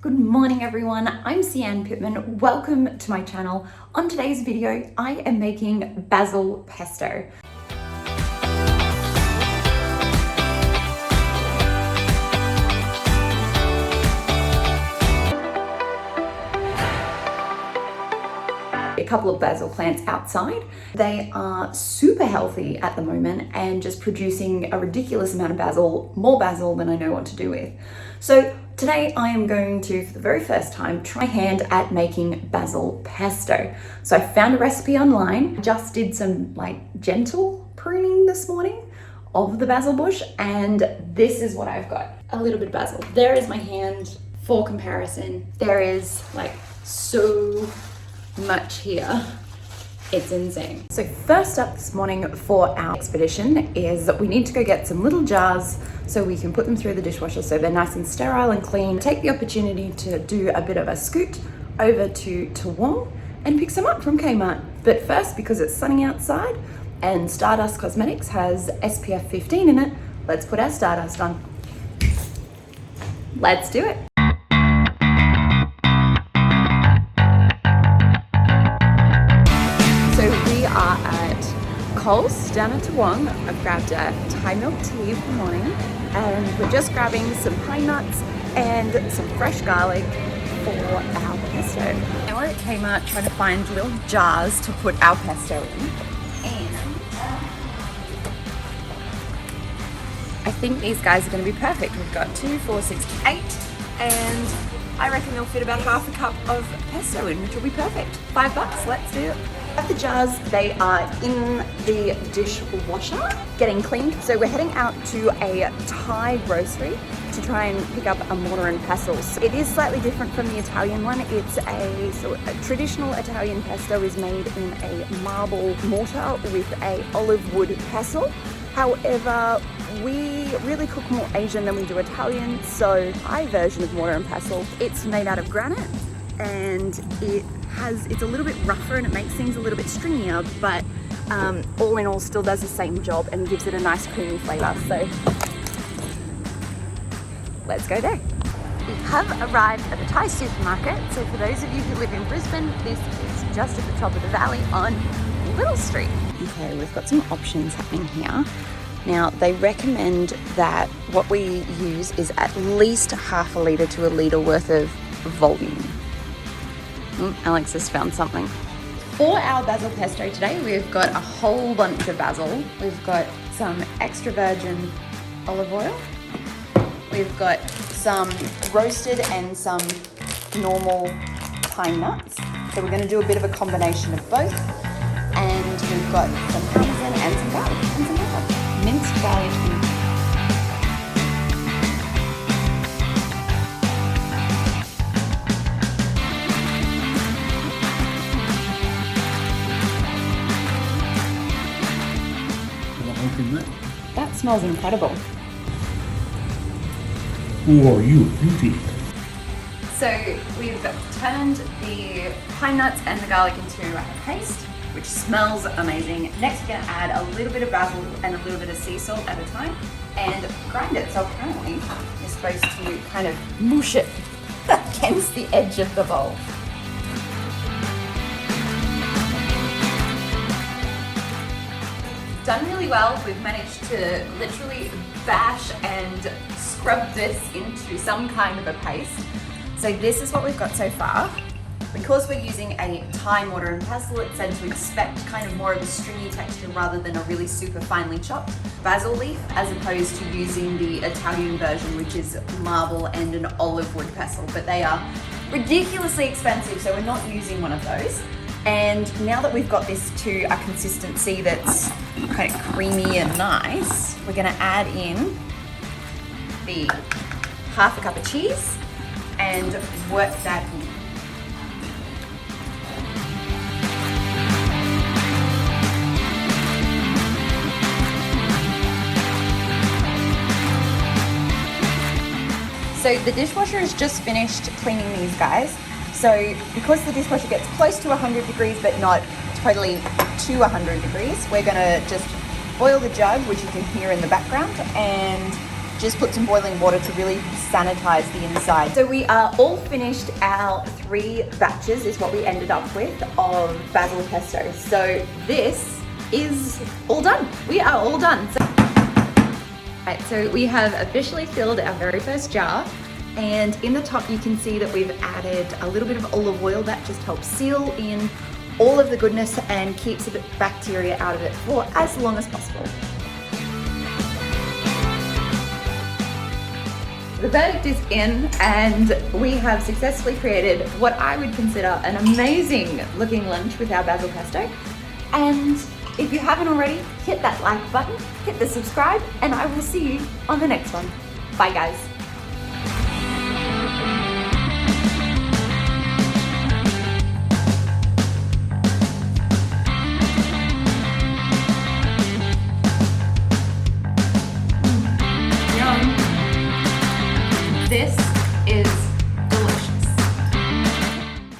Good morning everyone, I'm SeAnn Pittman. Welcome to my channel. On today's video, I am making basil pesto. A couple of basil plants outside. They are super healthy at the moment and just producing a ridiculous amount of basil, more basil than I know what to do with. So today I am going to, for the very first time, try hand at making basil pesto. So I found a recipe online, just did some gentle pruning this morning of the basil bush, and this is what I've got. A little bit of basil. There is my hand for comparison. There is so much here. It's insane. So first up this morning for our expedition is that we need to go get some little jars so we can put them through the dishwasher so they're nice and sterile and clean. Take the opportunity to do a bit of a scoot over to Toowong and pick some up from Kmart. But first, because it's sunny outside and Stardust Cosmetics has SPF 15 in it, let's put our Stardust on. Let's do it. Are at Coles down at Toowong. I've grabbed a Thai milk tea for the morning, and we're just grabbing some pine nuts and some fresh garlic for our pesto. And we're at Kmart trying to find little jars to put our pesto in, and I think these guys are going to be perfect. We've got 2, 4, 6, 8, and I reckon they'll fit about half a cup of pesto in, which will be perfect. $5, let's do it. The jars, they are in the dishwasher getting cleaned. So we're heading out to a Thai grocery to try and pick up a mortar and pestle. So it is slightly different from the Italian one. It's a traditional Italian pesto is made in a marble mortar with a olive wood pestle. However, we really cook more Asian than we do Italian, so Thai version of mortar and pestle, it's made out of granite, and it's a little bit rougher and it makes things a little bit stringier, but all in all still does the same job and gives it a nice creamy flavour. So let's go there. We have arrived at the Thai supermarket. So for those of you who live in Brisbane, this is just at the top of the valley on Little Street. Okay, we've got some options happening here. Now, they recommend that what we use is at least half a litre to a litre worth of volume. Alex has found something. For our basil pesto today, we've got a whole bunch of basil. We've got some extra virgin olive oil. We've got some roasted and some normal pine nuts. So we're going to do a bit of a combination of both. And we've got some parmesan and some garlic and some pepper. Minced garlic. That smells incredible. Who are you, beauty? So we've turned the pine nuts and the garlic into a paste, which smells amazing. Next, we're going to add a little bit of basil and a little bit of sea salt at a time and grind it. So apparently you're supposed to kind of mush it against the edge of the bowl. Done really well. We've managed to literally bash and scrub this into some kind of a paste. So this is what we've got so far. Because we're using a Thai mortar and pestle, it said to expect kind of more of a stringy texture rather than a really super finely chopped basil leaf, as opposed to using the Italian version, which is marble and an olive wood pestle. But they are ridiculously expensive, so we're not using one of those. And now that we've got this to a consistency that's kind of creamy and nice, we're going to add in the half a cup of cheese and work that in. So the dishwasher has just finished cleaning these guys. So because the dishwasher gets close to 100 degrees but not totally to 100 degrees, we're gonna just boil the jug, which you can hear in the background, and just put some boiling water to really sanitize the inside. So we are all finished. Our 3 batches is what we ended up with of basil pesto. So this is all done. We are all done. Right, so we have officially filled our very first jar, and in the top you can see that we've added a little bit of olive oil that just helps seal in all of the goodness and keeps the bacteria out of it for as long as possible. The verdict is in, and we have successfully created what I would consider an amazing looking lunch with our basil pesto. And if you haven't already, hit that like button, hit the subscribe, and I will see you on the next one. Bye guys.